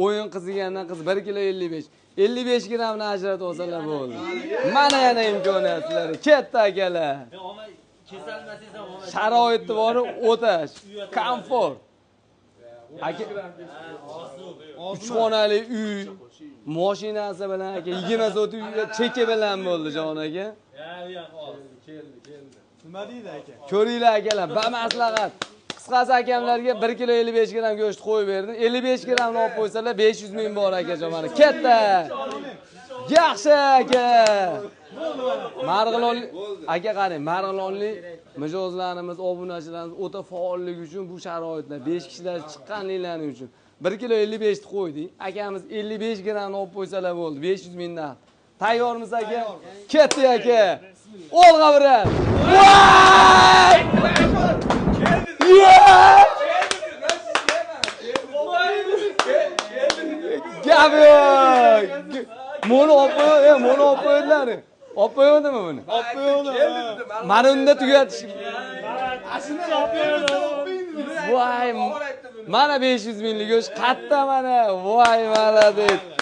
o'yin qizigandan qiz 1 kilo 55. 55 grammni ajratib olsalar bo'ldi. Mana yana imkoniyatlar. Katta akalar. Sharoitni bori o'tash, komfort. Aka 3 xonali uy, mashinasi bilan aka 20 soat uyga cheki bilan bo'ldi jon aka. Nima deydi aka? Ko'ringlar akalar, bamaslahat. Qisqasi akamlarga 1 kilo 55 gramm go'sht qo'yib berdim. 55 grammni olib qo'ysalar 500 ming bor akajon mana. Katta. Yaxshi aka. Marg'ilonlik aka qarang, Marg'ilonlik mijozlarimiz, obunachilarimiz o'ta faolligi uchun bu sharoitlar 5 kishilar chiqqanliklaring uchun 1 kilo 55 ni qo'ydik. Akamiz 55 grammni olib qo'ysalar bo'ldi. 500 mingdan. Tayyormiz aka? Katta aka. Olg'a bilan. Voy! Gap yo'q. Mo'ni olib qo'ydilar. Olib qo'ydimi buni? Olib qo'ydi. Mana unda tugatish. Ashuni olib qo'ydi. Voy! Mana 500 minglik go'sht qatta mana. Voy, malades.